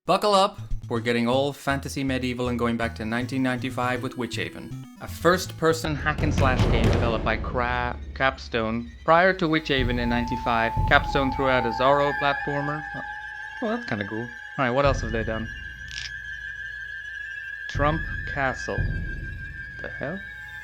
Buckle up, we're getting all fantasy medieval and going back to 1995 with WITCHAVEN, a first-person hack-and-slash game developed by Capstone. Prior to WITCHAVEN in 95, Capstone threw out a Zorro platformer. Oh, that's kinda cool. Alright, what else have they done? Trump Castle. The hell?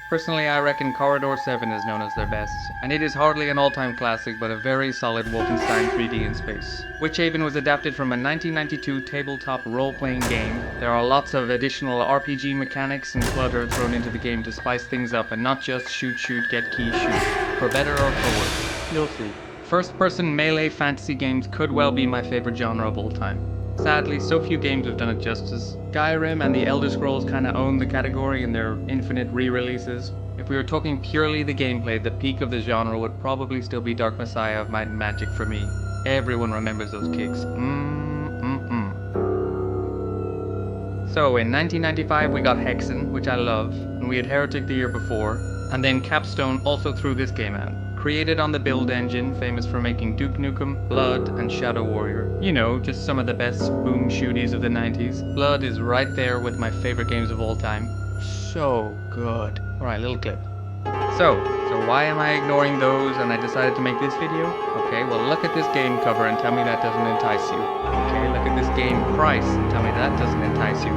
Personally, I reckon Corridor 7 is known as their best, and it is hardly an all-time classic, but a very solid Wolfenstein 3D in space. WITCHAVEN was adapted from a 1992 tabletop role-playing game. There are lots of additional RPG mechanics and clutter thrown into the game to spice things up, and not just shoot, get key, shoot. For better or for worse. You'll see. First-person melee fantasy games could well be my favorite genre of all time. Sadly, so few games have done it justice. Skyrim and the Elder Scrolls kinda own the category in their infinite re-releases. If we were talking purely the gameplay, the peak of the genre would probably still be Dark Messiah of Might and Magic for me. Everyone remembers those kicks. So in 1995 we got Hexen, which I love, and we had Heretic the year before, and then Capstone also threw this game out. Created on the Build engine, famous for making Duke Nukem, Blood, and Shadow Warrior. You know, just some of the best boom shooties of the 90s. Blood is right there with my favorite games of all time. So good. Alright, little clip. So why am I ignoring those and I decided to make this video? Okay, well look at this game cover and tell me that doesn't entice you. Okay, look at this game price and tell me that doesn't entice you.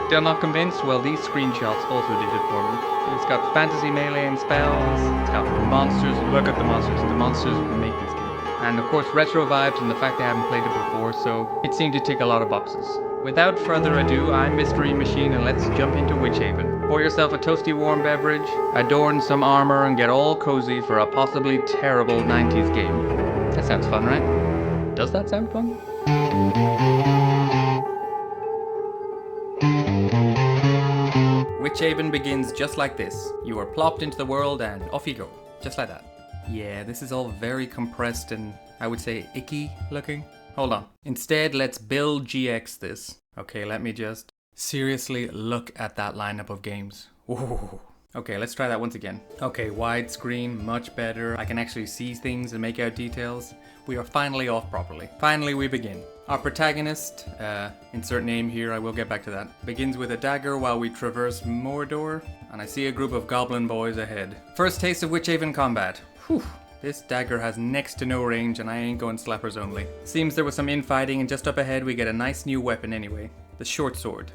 Still not convinced? Well, these screenshots also did it for me. It's got fantasy melee and spells, it's got monsters, look at the monsters make this game. And of course retro vibes and the fact they haven't played it before, so it seemed to tick a lot of boxes. Without further ado, I'm Mystery Machine and let's jump into WITCHAVEN. Pour yourself a toasty warm beverage, adorn some armor and get all cozy for a possibly terrible 90s game. That sounds fun, right? Does that sound fun? WITCHAVEN begins just like this. You are plopped into the world and off you go. Just like that. Yeah, this is all very compressed and I would say icky looking. Hold on. Instead, let's build GX this. Okay, let me just seriously look at that lineup of games. Ooh. Okay, let's try that once again. Okay, widescreen, much better. I can actually see things and make out details. We are finally off properly. Finally, we begin. Our protagonist, insert name here, I will get back to that, begins with a dagger while we traverse Mordor, and I see a group of goblin boys ahead. First taste of WITCHAVEN combat. Whew. This dagger has next to no range and I ain't going slappers only. Seems there was some infighting and just up ahead we get a nice new weapon anyway. The short sword.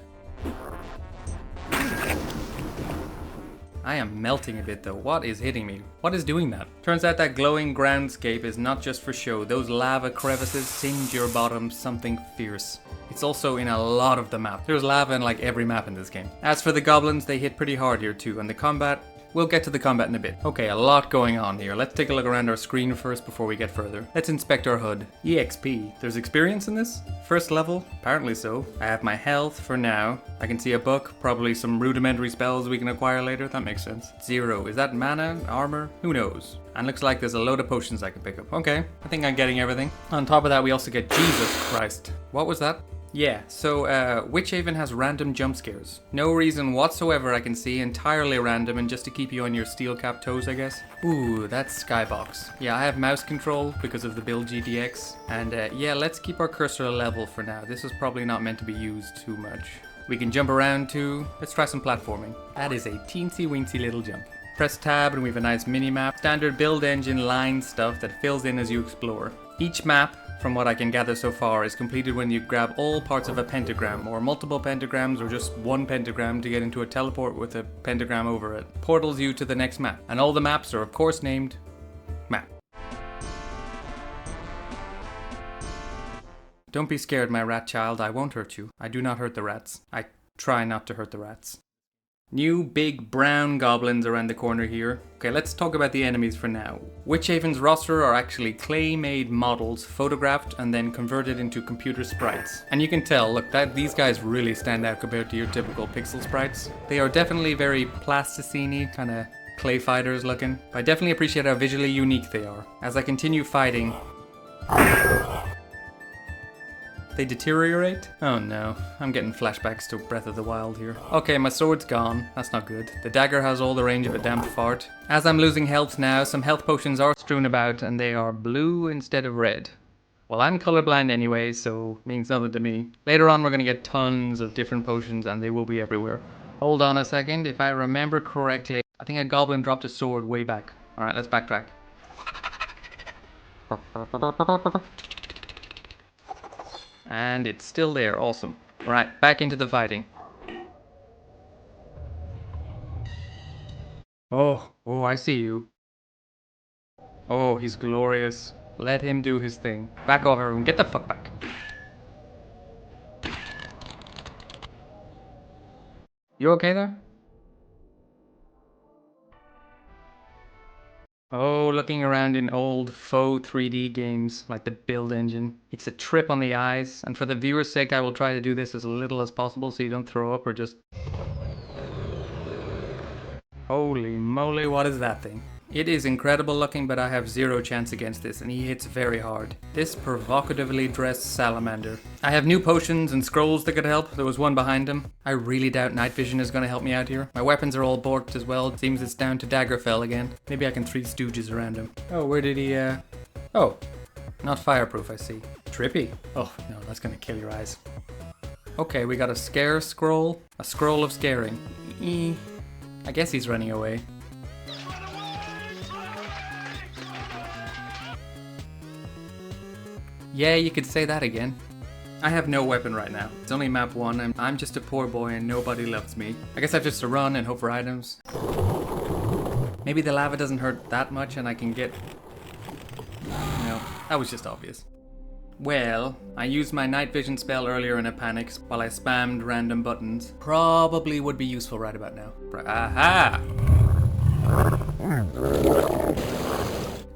I am melting a bit though. What is hitting me? What is doing that? Turns out that glowing groundscape is not just for show. Those lava crevices singe your bottom something fierce. It's also in a lot of the map. There's lava in like every map in this game. As for the goblins, they hit pretty hard here too, and the combat, we'll get to the combat in a bit. Okay, a lot going on here. Let's take a look around our screen first before we get further. Let's inspect our HUD. EXP. There's experience in this? First level? Apparently so. I have my health for now. I can see a book, probably some rudimentary spells we can acquire later. That makes sense. 0. Is that mana? Armor? Who knows? And looks like there's a load of potions I can pick up. Okay, I think I'm getting everything. On top of that, we also get Jesus Christ. What was that? Yeah, so WITCHAVEN has random jump scares. No reason whatsoever I can see, entirely random and just to keep you on your steel-capped toes, I guess. Ooh, that's Skybox. Yeah, I have mouse control because of the Build GDX. And yeah, let's keep our cursor level for now. This is probably not meant to be used too much. We can jump around too. Let's try some platforming. That is a teensy-weensy little jump. Press tab and we have a nice mini-map. Standard Build engine line stuff that fills in as you explore. Each map, from what I can gather so far, is completed when you grab all parts of a pentagram, or multiple pentagrams, or just one pentagram to get into a teleport with a pentagram over it. Portals you to the next map. And all the maps are of course named map. Don't be scared, my rat child, I won't hurt you. I do not hurt the rats. I try not to hurt the rats. New big brown goblins around the corner here. Okay, let's talk about the enemies for now. WITCHAVEN's roster are actually clay-made models photographed and then converted into computer sprites. And you can tell, look, that these guys really stand out compared to your typical pixel sprites. They are definitely very plasticine-y, kind of clay fighters looking. But I definitely appreciate how visually unique they are. As I continue fighting, they deteriorate? Oh no, I'm getting flashbacks to Breath of the Wild here. Okay, my sword's gone. That's not good. The dagger has all the range of a damp fart. As I'm losing health now, some health potions are strewn about and they are blue instead of red. Well, I'm colorblind anyway, so it means nothing to me. Later on, we're gonna get tons of different potions, and they will be everywhere. Hold on a second. If I remember correctly, I think a goblin dropped a sword way back. Alright, let's backtrack. And it's still there. Awesome. Alright, back into the fighting. Oh, I see you. Oh, he's glorious. Let him do his thing. Back off, everyone. Get the fuck back. You okay there? Oh, looking around in old faux 3D games like the build engine. It's a trip on the eyes, and for the viewer's sake, I will try to do this as little as possible so you don't throw up or just... Holy moly, what is that thing? It is incredible looking, but I have zero chance against this, and he hits very hard. This provocatively dressed salamander. I have new potions and scrolls that could help. There was one behind him. I really doubt night vision is going to help me out here. My weapons are all borked as well. It seems it's down to Daggerfell again. Maybe I can Three Stooges around him. Oh, where did he, Oh, not fireproof, I see. Trippy. Oh, no, that's going to kill your eyes. Okay, we got a scare scroll. A scroll of scaring. I guess he's running away. Yeah, you could say that again. I have no weapon right now. It's only map 1 and I'm just a poor boy and nobody loves me. I guess I have just to run and hope for items. Maybe the lava doesn't hurt that much and I can get... No, that was just obvious. Well, I used my night vision spell earlier in a panic while I spammed random buttons. Probably would be useful right about now. Aha!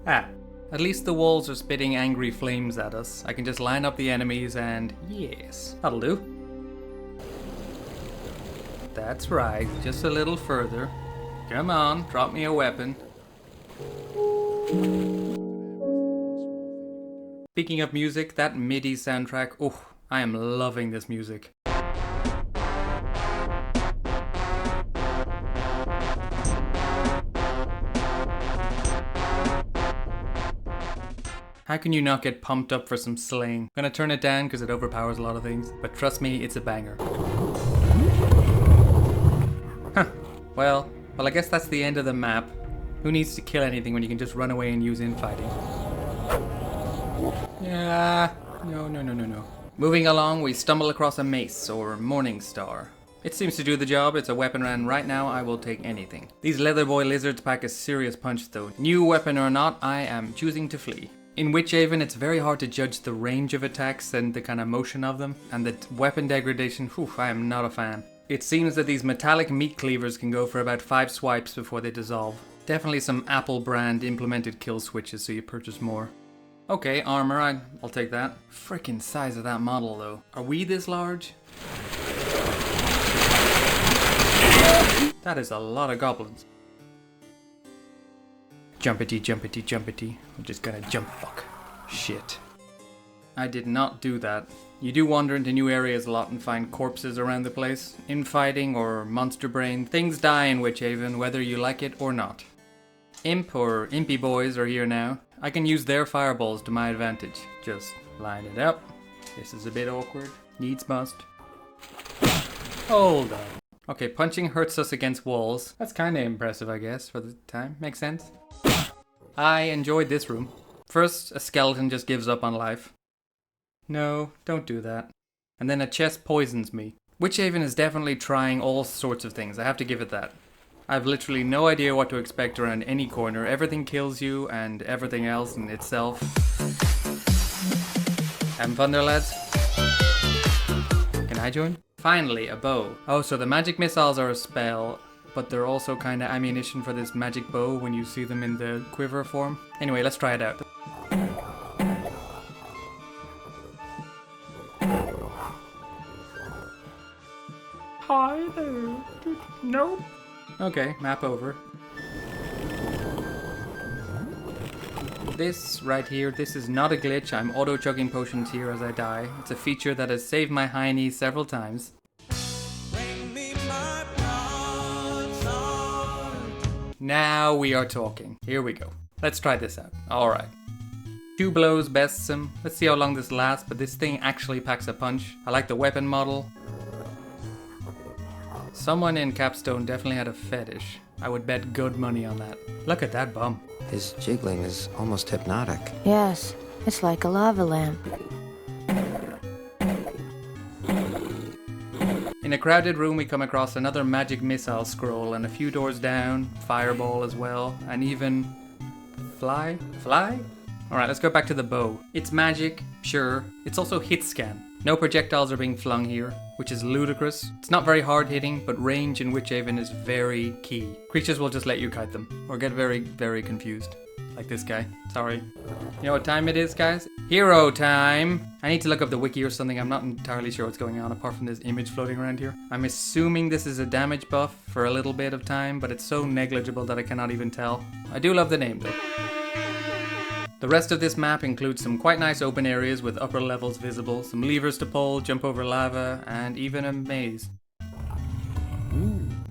Ah. At least the walls are spitting angry flames at us. I can just line up the enemies and... yes, that'll do. That's right, just a little further. Come on, drop me a weapon. Speaking of music, that MIDI soundtrack, oh, I am loving this music. How can you not get pumped up for some slaying? I'm gonna turn it down because it overpowers a lot of things, but trust me, it's a banger. Huh. Well, I guess that's the end of the map. Who needs to kill anything when you can just run away and use infighting? Yeah, no. Moving along, we stumble across a mace, or morning star. It seems to do the job. It's a weapon and right now I will take anything. These leather boy lizards pack a serious punch though. New weapon or not, I am choosing to flee. In WITCHAVEN, it's very hard to judge the range of attacks and the kind of motion of them, and the weapon degradation, whew, I am not a fan. It seems that these metallic meat cleavers can go for about 5 swipes before they dissolve. Definitely some Apple brand implemented kill switches so you purchase more. Okay, armor, I'll take that. Frickin' size of that model though. Are we this large? That is a lot of goblins. Jumpity. I'm just gonna jump fuck. Shit. I did not do that. You do wander into new areas a lot and find corpses around the place. Infighting or monster brain. Things die in WITCHAVEN whether you like it or not. Imp or Impy boys are here now. I can use their fireballs to my advantage. Just line it up. This is a bit awkward. Needs must. Hold on. Okay, punching hurts us against walls. That's kinda impressive, I guess, for the time. Makes sense. I enjoyed this room. First, a skeleton just gives up on life. No, don't do that. And then a chest poisons me. WITCHAVEN is definitely trying all sorts of things, I have to give it that. I've literally no idea what to expect around any corner. Everything kills you, and everything else in itself. Having fun there, lads? Can I join? Finally, a bow. Oh, so the magic missiles are a spell, but they're also kind of ammunition for this magic bow when you see them in the quiver form. Anyway, let's try it out. Hi there. Nope. Okay, map over. This right here, this is not a glitch. I'm auto-chugging potions here as I die. It's a feature that has saved my high knees several times. Now we are talking. Here we go. Let's try this out. Alright. 2 blows bests him. Let's see how long this lasts, but this thing actually packs a punch. I like the weapon model. Someone in Capstone definitely had a fetish. I would bet good money on that. Look at that bum. His jiggling is almost hypnotic. Yes, it's like a lava lamp. In a crowded room, we come across another magic missile scroll, and a few doors down, fireball as well, and even fly? Alright, let's go back to the bow. It's magic, sure. It's also hit scan. No projectiles are being flung here, which is ludicrous. It's not very hard hitting, but range in Witchhaven is very key. Creatures will just let you kite them, or get very, very confused. Like this guy. Sorry. You know what time it is, guys? Hero time! I need to look up the wiki or something. I'm not entirely sure what's going on apart from this image floating around here. I'm assuming this is a damage buff for a little bit of time, but it's so negligible that I cannot even tell. I do love the name though. The rest of this map includes some quite nice open areas with upper levels visible, some levers to pull, jump over lava, and even a maze.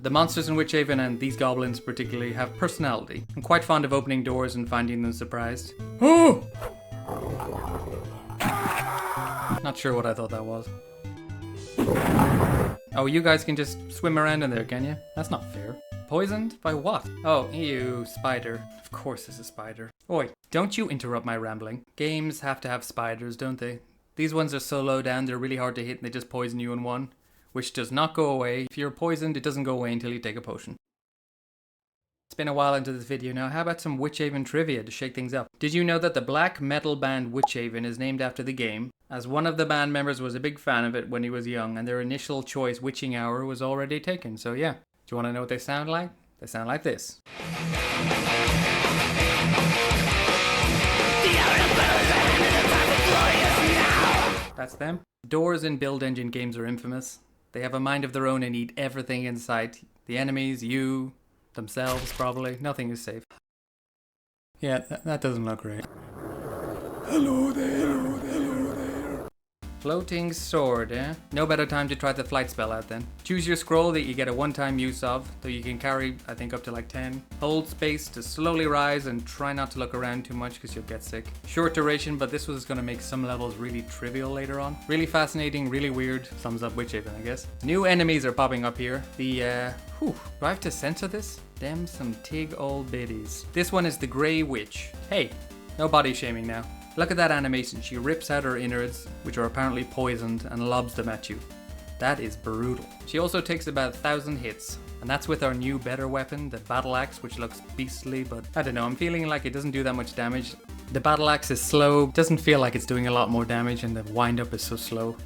The monsters in Witchhaven, and these goblins particularly, have personality. I'm quite fond of opening doors and finding them surprised. Oh! Not sure what I thought that was. Oh, you guys can just swim around in there, can you? That's not fair. Poisoned? By what? Oh, ew, spider. Of course it's a spider. Oi, don't you interrupt my rambling. Games have to have spiders, don't they? These ones are so low down, they're really hard to hit and they just poison you in one. Which does not go away. If you're poisoned, it doesn't go away until you take a potion. It's been a while into this video now. How about some Witchhaven trivia to shake things up? Did you know that the black metal band Witchhaven is named after the game, as one of the band members was a big fan of it when he was young, and their initial choice, Witching Hour, was already taken, so yeah. Do you want to know what they sound like? They sound like this. That's them. Doors in build engine games are infamous. They have a mind of their own and eat everything in sight. The enemies, you, themselves probably. Nothing is safe. Yeah, that doesn't look great. Hello there, hello there, hello there. Floating sword, eh? No better time to try the flight spell out then. Choose your scroll that you get a one-time use of, though you can carry, I think, up to like 10. Hold space to slowly rise and try not to look around too much because you'll get sick. Short duration, but this was going to make some levels really trivial later on. Really fascinating, really weird. Thumbs up Witchhaven, I guess. New enemies are popping up here. Do I have to censor this? Them some tig old biddies. This one is the Grey Witch. Hey, no body shaming now. Look at that animation. She rips out her innards, which are apparently poisoned, and lobs them at you. That is brutal. She also takes about 1,000 hits, and that's with our new better weapon, the battle axe, which looks beastly, but I don't know, I'm feeling like it doesn't do that much damage. The battle axe is slow, doesn't feel like it's doing a lot more damage, and the wind up is so slow.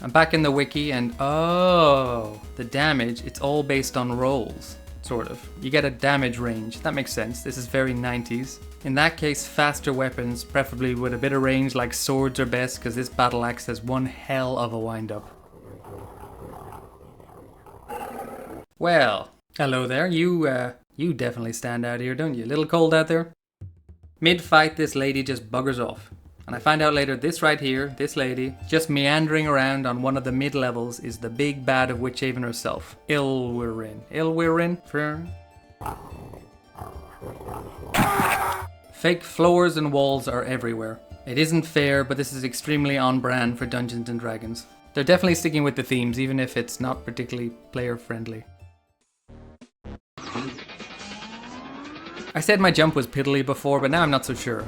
I'm back in the wiki, and oh, the damage, it's all based on rolls. Sort of. You get a damage range. That makes sense. This is very 90s. In that case, faster weapons, preferably with a bit of range like swords are best, because this battle axe has one hell of a wind-up. Well, hello there. You definitely stand out here, don't you? A little cold out there? Mid-fight, this lady just buggers off. And I find out later, this right here, this lady, just meandering around on one of the mid-levels is the big bad of Witchhaven herself. Ilwyrin? Fern? Fake floors and walls are everywhere. It isn't fair, but this is extremely on brand for Dungeons & Dragons. They're definitely sticking with the themes, even if it's not particularly player-friendly. I said my jump was piddly before, but now I'm not so sure.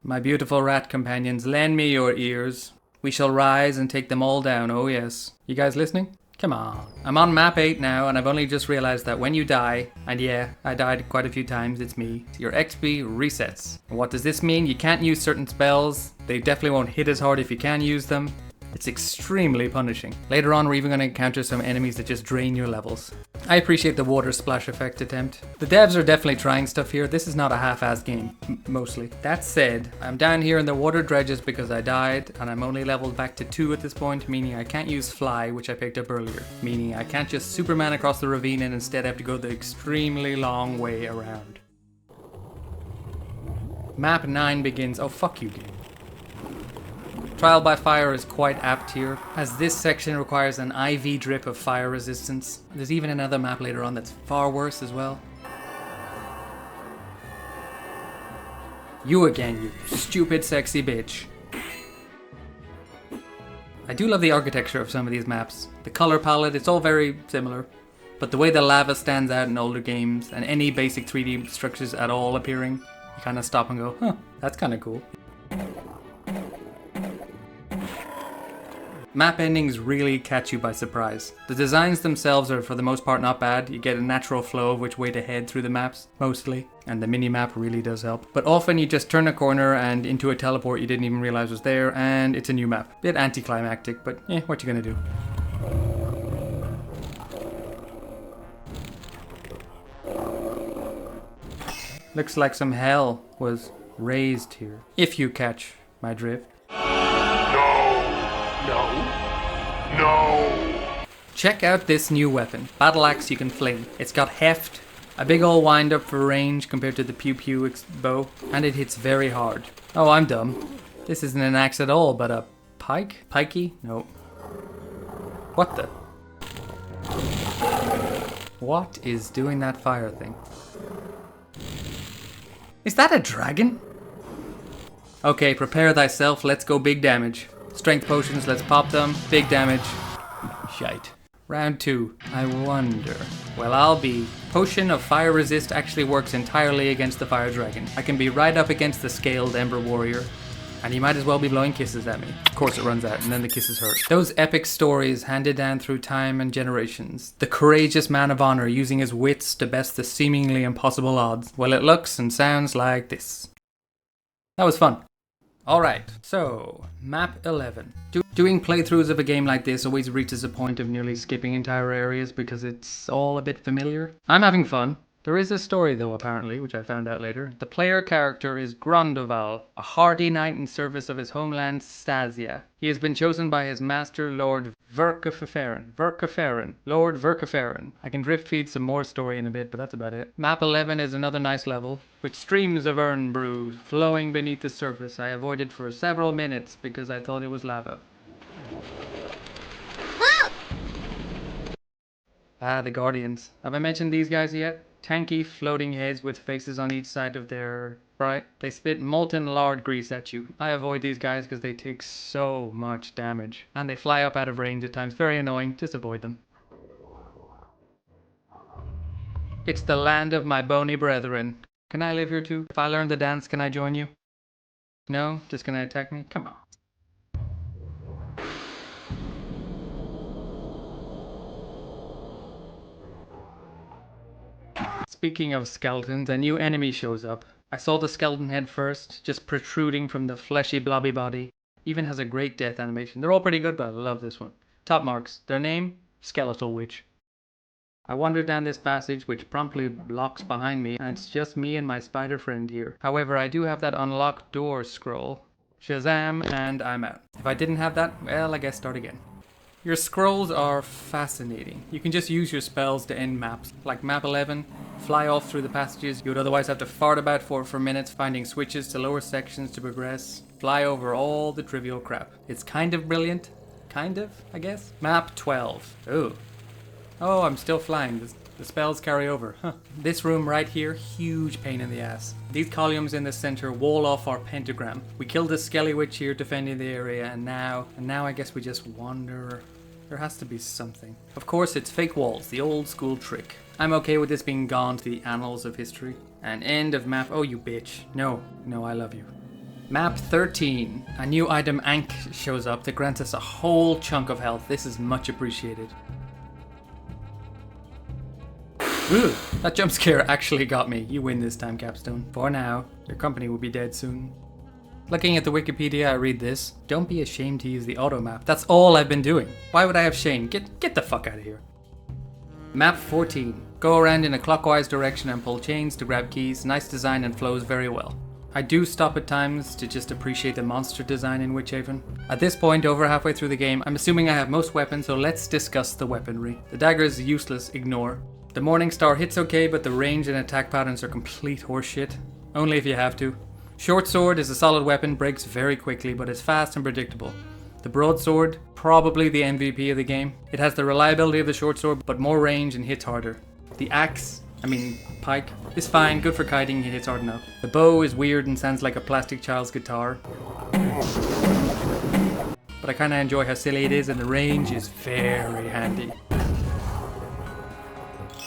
My beautiful rat companions, lend me your ears. We shall rise and take them all down, oh yes. You guys listening? Come on. I'm on map 8 now, and I've only just realized that when you die, and yeah, I died quite a few times, it's me, your XP resets. And what does this mean? You can't use certain spells. They definitely won't hit as hard if you can use them. It's extremely punishing. Later on, we're even going to encounter some enemies that just drain your levels. I appreciate the water splash effect attempt. The devs are definitely trying stuff here. This is not a half-assed game, mostly. That said, I'm down here in the water dredges because I died, and I'm only leveled back to 2 at this point, meaning I can't use fly, which I picked up earlier. Meaning I can't just Superman across the ravine and instead have to go the extremely long way around. Map 9 begins. Oh, fuck you, game. Trial by fire is quite apt here, as this section requires an IV drip of fire resistance. There's even another map later on that's far worse as well. You again, you stupid sexy bitch. I do love the architecture of some of these maps. The color palette, it's all very similar. But the way the lava stands out in older games, and any basic 3D structures at all appearing, you kind of stop and go, huh, that's kind of cool. Map endings really catch you by surprise. The designs themselves are for the most part not bad. You get a natural flow of which way to head through the maps, mostly. And the mini-map really does help. But often you just turn a corner and into a teleport you didn't even realize was there, and it's a new map. Bit anticlimactic, but what you gonna do? Looks like some hell was raised here. If you catch my drift. No! Check out this new weapon. Battle axe you can fling. It's got heft, a big ol' wind up for range compared to the pew pew bow, and it hits very hard. Oh, I'm dumb. This isn't an axe at all, but a pike? Pikey? No. What the? What is doing that fire thing? Is that a dragon? Okay, prepare thyself, let's go big damage. Strength potions, let's pop them. Big damage. Shite. Round 2. I wonder. Well, I'll be. Potion of Fire Resist actually works entirely against the Fire Dragon. I can be right up against the Scaled Ember Warrior, and he might as well be blowing kisses at me. Of course it runs out, and then the kisses hurt. Those epic stories handed down through time and generations. The courageous man of honor using his wits to best the seemingly impossible odds. Well, it looks and sounds like this. That was fun. Alright, so, map 11. Doing playthroughs of a game like this always reaches a point of nearly skipping entire areas because it's all a bit familiar. I'm having fun. There is a story though apparently, which I found out later. The player character is Grondoval, a hardy knight in service of his homeland Stasia. He has been chosen by his master Lord Verkeferen. Lord Verkeferen. I can drift feed some more story in a bit, but that's about it. Map 11 is another nice level, with streams of urn brew flowing beneath the surface. I avoided for several minutes because I thought it was lava. Ah, the Guardians. Have I mentioned these guys yet? Tanky floating heads with faces on each side of their right. They spit molten lard grease at you. I avoid these guys because they take so much damage. And they fly up out of range at times. Very annoying. Just avoid them. It's the land of my bony brethren. Can I live here too? If I learn the dance, can I join you? No? Just gonna attack me? Come on. Speaking of skeletons, a new enemy shows up. I saw the skeleton head first, just protruding from the fleshy blobby body. Even has a great death animation. They're all pretty good, but I love this one. Top marks. Their name? Skeletal Witch. I wander down this passage, which promptly locks behind me, and it's just me and my spider friend here. However, I do have that unlock door scroll. Shazam, and I'm out. If I didn't have that, well, I guess start again. Your scrolls are fascinating. You can just use your spells to end maps. Like map 11, fly off through the passages you would otherwise have to fart about for minutes, finding switches to lower sections to progress. Fly over all the trivial crap. It's kind of brilliant. Kind of, I guess. Map 12. Ooh. Oh, I'm still flying. The spells carry over. Huh. This room right here, huge pain in the ass. These columns in the center wall off our pentagram. We killed the Skelly Witch here defending the area, and now I guess we just wander. There has to be something. Of course, it's fake walls, the old school trick. I'm okay with this being gone to the annals of history. And end of map. Oh, you bitch. No, I love you. Map 13. A new item Ankh shows up that grants us a whole chunk of health. This is much appreciated. Ooh, that jump scare actually got me. You win this time, Capstone. For now, your company will be dead soon. Looking at the Wikipedia, I read this. Don't be ashamed to use the auto map. That's all I've been doing. Why would I have shame? Get the fuck out of here. Map 14. Go around in a clockwise direction and pull chains to grab keys. Nice design and flows very well. I do stop at times to just appreciate the monster design in Witchhaven. At this point, over halfway through the game, I'm assuming I have most weapons, so let's discuss the weaponry. The dagger is useless, ignore. The Morning Star hits okay, but the range and attack patterns are complete horseshit. Only if you have to. Short sword is a solid weapon, breaks very quickly, but is fast and predictable. The broadsword, probably the MVP of the game. It has the reliability of the short sword, but more range and hits harder. The axe, I mean, pike. It's fine, good for kiting, it hits hard enough. The bow is weird and sounds like a plastic child's guitar. But I kinda enjoy how silly it is and the range is very handy.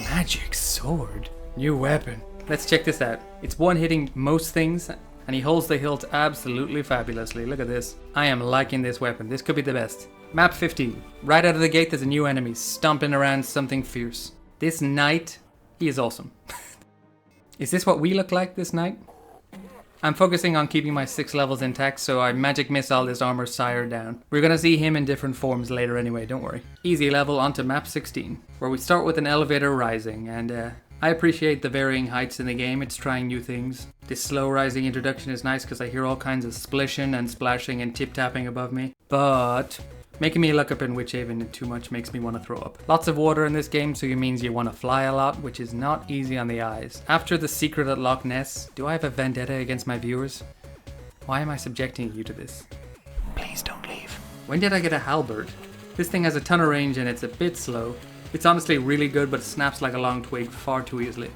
Magic sword. New weapon. Let's check this out. It's one hitting most things and he holds the hilt absolutely fabulously. Look at this. I am liking this weapon. This could be the best. Map 15. Right out of the gate there's a new enemy stomping around something fierce. This knight, he is awesome. Is this what we look like this night? I'm focusing on keeping my 6 levels intact, so I magic missile this armor sire down. We're gonna see him in different forms later anyway, don't worry. Easy level onto map 16, where we start with an elevator rising, and I appreciate the varying heights in the game, it's trying new things. This slow rising introduction is nice because I hear all kinds of splishing and splashing and tip-tapping above me, but making me look up in Witchhaven too much makes me want to throw up. Lots of water in this game, so it means you want to fly a lot, which is not easy on the eyes. After the secret at Loch Ness, do I have a vendetta against my viewers? Why am I subjecting you to this? Please don't leave. When did I get a halberd? This thing has a ton of range and it's a bit slow. It's honestly really good, but it snaps like a long twig far too easily.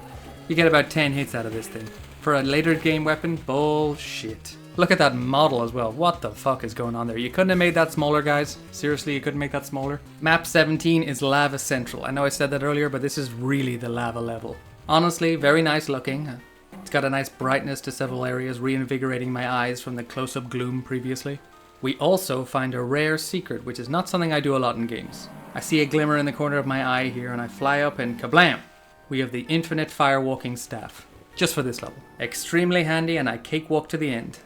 You get about 10 hits out of this thing. For a later game weapon, bullshit. Look at that model as well. What the fuck is going on there? You couldn't have made that smaller, guys. Seriously, you couldn't make that smaller? Map 17 is Lava Central. I know I said that earlier, but this is really the lava level. Honestly, very nice looking. It's got a nice brightness to several areas, reinvigorating my eyes from the close-up gloom previously. We also find a rare secret, which is not something I do a lot in games. I see a glimmer in the corner of my eye here, and I fly up and kablam! We have the infinite firewalking staff. Just for this level. Extremely handy, and I cakewalk to the end.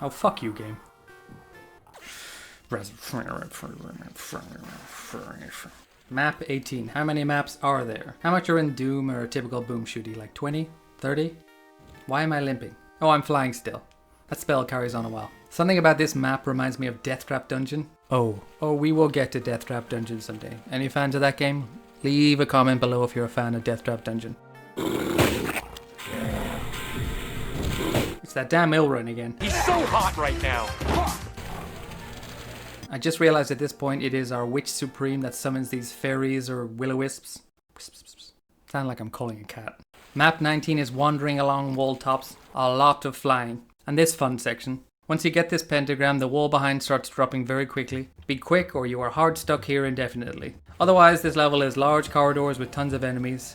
Oh, fuck you, game. Map 18. How many maps are there? How much are in Doom or a typical boom shooty? Like 20? 30? Why am I limping? Oh, I'm flying still. That spell carries on a while. Something about this map reminds me of Death Trap Dungeon. Oh, we will get to Death Trap Dungeon someday. Any fans of that game? Leave a comment below if you're a fan of Death Trap Dungeon. It's that damn Ilrun again. He's so hot right now. I just realized at this point it is our Witch Supreme that summons these fairies or will-o-wisps. Sound like I'm calling a cat. Map 19 is wandering along wall tops. A lot of flying. And this fun section. Once you get this pentagram, the wall behind starts dropping very quickly. Be quick or you are hard stuck here indefinitely. Otherwise, this level is large corridors with tons of enemies.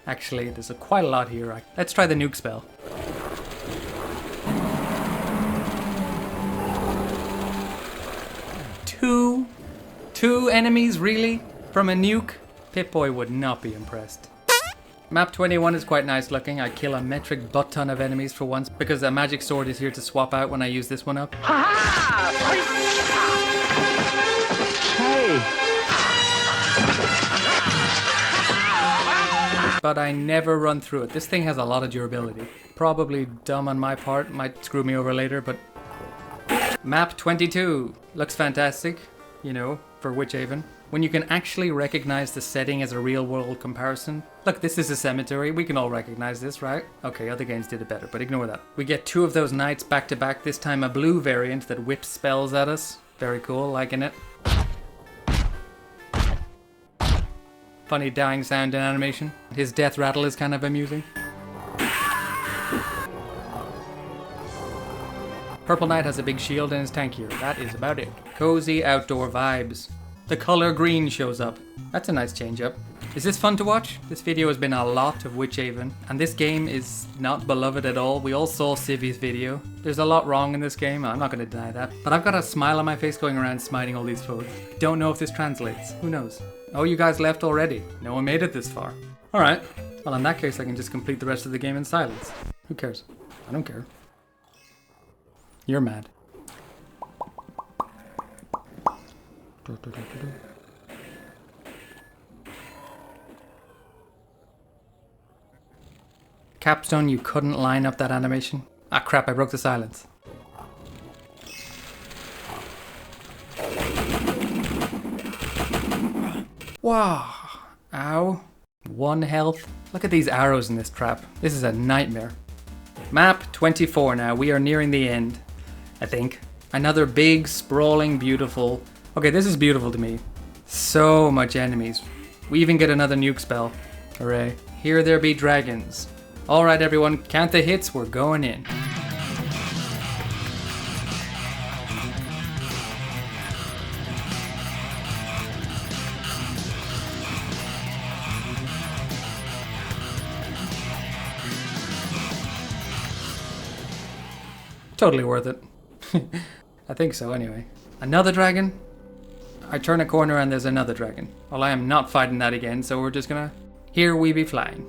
Actually, there's quite a lot here. Let's try the nuke spell. Two enemies, really? From a nuke? Pip-Boy would not be impressed. Map 21 is quite nice looking. I kill a metric butt ton of enemies for once because a magic sword is here to swap out when I use this one up. Hey! But I never run through it. This thing has a lot of durability. Probably dumb on my part, might screw me over later, but... Map 22 looks fantastic, you know, for Witchhaven. When you can actually recognize the setting as a real-world comparison. Look, this is a cemetery. We can all recognize this, right? Okay, other games did it better, but ignore that. We get 2 of those knights back to back, this time a blue variant that whips spells at us. Very cool, liking it. Funny dying sound and animation. His death rattle is kind of amusing. Purple Knight has a big shield and is tankier. That is about it. Cozy outdoor vibes. The color green shows up. That's a nice change up. Is this fun to watch? This video has been a lot of Witchhaven, and this game is not beloved at all. We all saw Civi's video. There's a lot wrong in this game, I'm not going to deny that. But I've got a smile on my face going around smiting all these foes. Don't know if this translates. Who knows? Oh, you guys left already. No one made it this far. Alright. Well, in that case, I can just complete the rest of the game in silence. Who cares? I don't care. You're mad. Capstone, you couldn't line up that animation? Ah crap, I broke the silence. Wow. Ow. 1 health. Look at these arrows in this trap. This is a nightmare. Map 24 now. We are nearing the end, I think. Another big, sprawling, beautiful... Okay, this is beautiful to me. So much enemies. We even get another nuke spell. Hooray. Here there be dragons. Alright everyone, count the hits, we're going in. Totally worth it. I think so anyway. Another dragon? I turn a corner and there's another dragon. Well, I am not fighting that again, so we're just gonna... Here we be flying.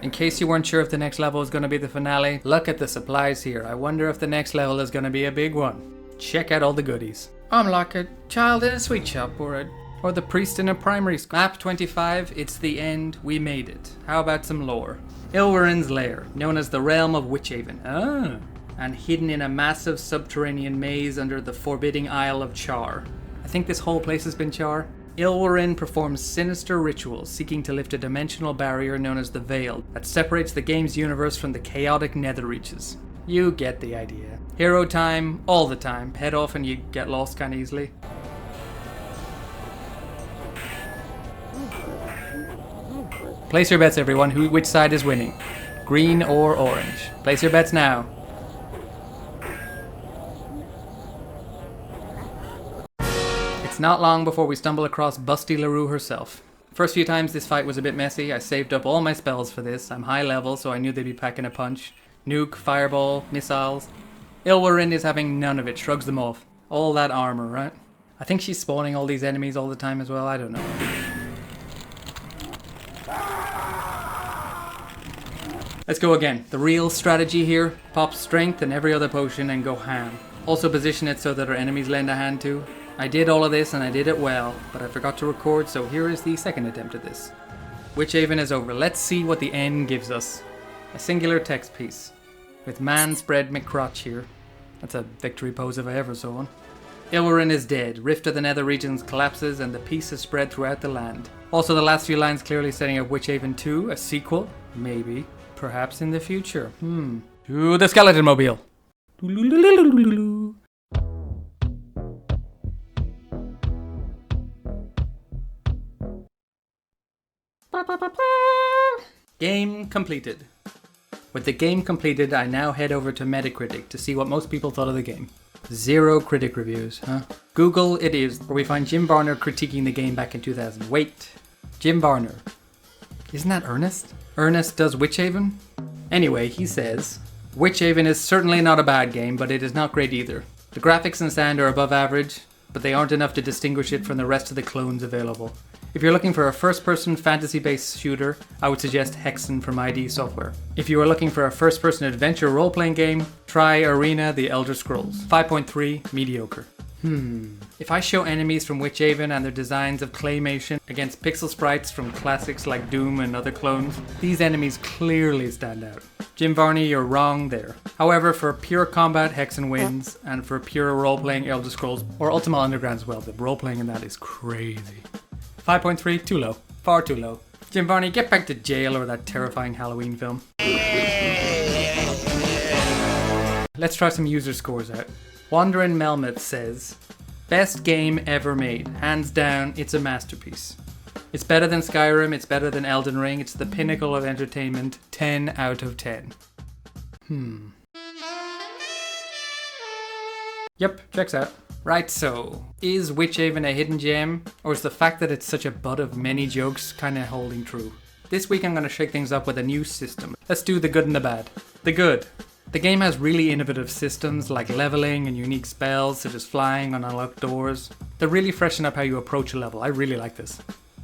In case you weren't sure if the next level is gonna be the finale, look at the supplies here. I wonder if the next level is gonna be a big one. Check out all the goodies. I'm like a child in a sweet shop or the priest in a primary school. Map 25, it's the end, we made it. How about some lore? Ilwerin's lair, known as the realm of Witchhaven. Ah. And hidden in a massive subterranean maze under the forbidding Isle of Char. I think this whole place has been Char. Ilwerin performs sinister rituals seeking to lift a dimensional barrier known as the Veil that separates the game's universe from the chaotic nether reaches. You get the idea. Hero time, all the time. Head off and you get lost kinda easily. Place your bets everyone, which side is winning? Green or orange? Place your bets now. It's not long before we stumble across Busty LaRue herself. First few times this fight was a bit messy. I saved up all my spells for this. I'm high level, so I knew they'd be packing a punch. Nuke, fireball, missiles. Ilwerin is having none of it, shrugs them off. All that armor, right? I think she's spawning all these enemies all the time as well, I don't know. Let's go again. The real strategy here, pop strength and every other potion and go ham. Also position it so that our enemies lend a hand too. I did all of this and I did it well, but I forgot to record, so here is the second attempt at this. Witchhaven is over. Let's see what the end gives us. A singular text piece. With man spread McCrotch here. That's a victory pose if I ever saw one. Ilwerin is dead. Rift of the Nether regions collapses and the peace is spread throughout the land. Also the last few lines clearly setting up Witchhaven 2, a sequel. Maybe. Perhaps in the future. To the skeleton mobile. Game completed. With the game completed, I now head over to Metacritic to see what most people thought of the game. 0 critic reviews, huh? Google it is, where we find Jim Barner critiquing the game back in 2000. Wait, Jim Barner. Isn't that Ernest? Ernest does Witchhaven? Anyway, he says, Witchhaven is certainly not a bad game, but it is not great either. The graphics and sound are above average, but they aren't enough to distinguish it from the rest of the clones available. If you're looking for a first-person fantasy-based shooter, I would suggest Hexen from ID Software. If you are looking for a first-person adventure role-playing game, try Arena: The Elder Scrolls. 5.3, mediocre. If I show enemies from Witchhaven and their designs of claymation against pixel sprites from classics like Doom and other clones, these enemies clearly stand out. Jim Varney, you're wrong there. However, for pure combat, Hexen wins, and for pure role-playing, Elder Scrolls, or Ultima Underground as well, the role-playing in that is crazy. 5.3, too low. Far too low. Jim Varney, get back to jail or that terrifying Halloween film. Let's try some user scores out. Wanderin Melmoth says, best game ever made. Hands down, it's a masterpiece. It's better than Skyrim, it's better than Elden Ring, it's the pinnacle of entertainment. 10 out of 10. Yep, checks out. Right, so, is Witchhaven a hidden gem, or is the fact that it's such a butt of many jokes kinda holding true? This week I'm gonna shake things up with a new system. Let's do the good and the bad. The good. The game has really innovative systems like leveling and unique spells such as flying on unlocked doors. They really freshen up how you approach a level. I really like this.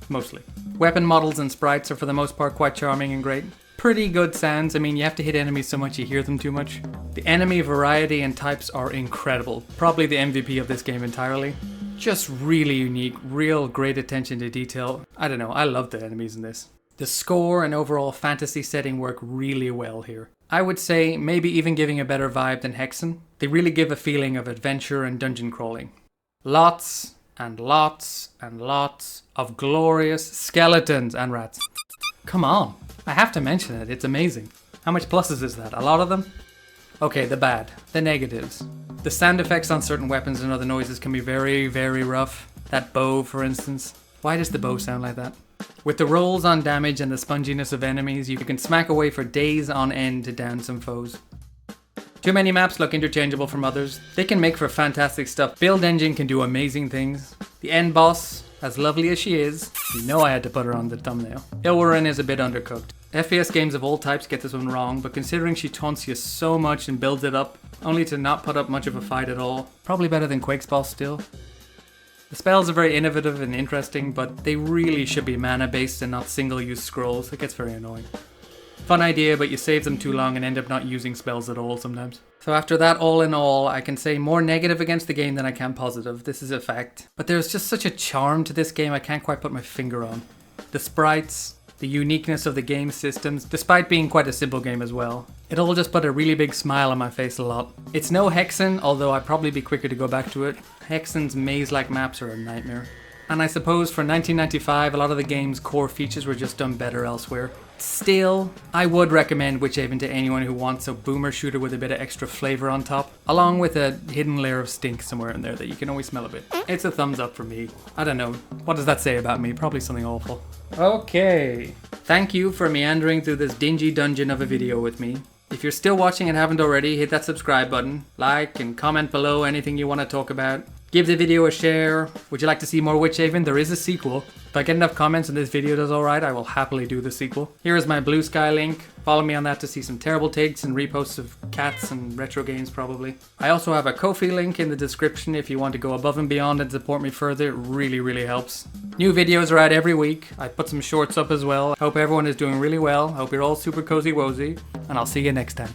Mostly. Weapon models and sprites are for the most part quite charming and great. Pretty good sounds. I mean, you have to hit enemies so much you hear them too much. The enemy variety and types are incredible. Probably the MVP of this game entirely. Just really unique, real great attention to detail. I don't know, I love the enemies in this. The score and overall fantasy setting work really well here. I would say maybe even giving a better vibe than Hexen. They really give a feeling of adventure and dungeon crawling. Lots and lots and lots of glorious skeletons and rats. Come on, I have to mention it, it's amazing. How much pluses is that? A lot of them? Okay, the bad, the negatives. The sound effects on certain weapons and other noises can be very, very rough. That bow, for instance. Why does the bow sound like that? With the rolls on damage and the sponginess of enemies, you can smack away for days on end to down some foes. Too many maps look interchangeable from others. They can make for fantastic stuff. Build Engine can do amazing things. The end boss, as lovely as she is, you know I had to put her on the thumbnail. Ilwarin is a bit undercooked. FPS games of all types get this one wrong, but considering she taunts you so much and builds it up, only to not put up much of a fight at all, probably better than Quake's boss still. The spells are very innovative and interesting, but they really should be mana based and not single-use scrolls. It gets very annoying. Fun idea, but you save them too long and end up not using spells at all sometimes. So after that, all in all, I can say more negative against the game than I can positive. This is a fact. But there's just such a charm to this game I can't quite put my finger on. The sprites, the uniqueness of the game systems, despite being quite a simple game as well. It all just put a really big smile on my face a lot. It's no Hexen, although I'd probably be quicker to go back to it. Hexen's maze-like maps are a nightmare. And I suppose for 1995, a lot of the game's core features were just done better elsewhere. Still, I would recommend Witchaven to anyone who wants a boomer shooter with a bit of extra flavor on top, along with a hidden layer of stink somewhere in there that you can always smell a bit. It's a thumbs up for me. I don't know, what does that say about me? Probably something awful. Okay, thank you for meandering through this dingy dungeon of a video with me. If you're still watching and haven't already, hit that subscribe button, like and comment below anything you want to talk about. Give the video a share. Would you like to see more Witchaven? There is a sequel. If I get enough comments and this video does alright, I will happily do the sequel. Here is my Blue Sky link. Follow me on that to see some terrible takes and reposts of cats and retro games probably. I also have a Ko-fi link in the description if you want to go above and beyond and support me further. It really, really helps. New videos are out every week. I put some shorts up as well. Hope everyone is doing really well. Hope you're all super cozy wozy. And I'll see you next time.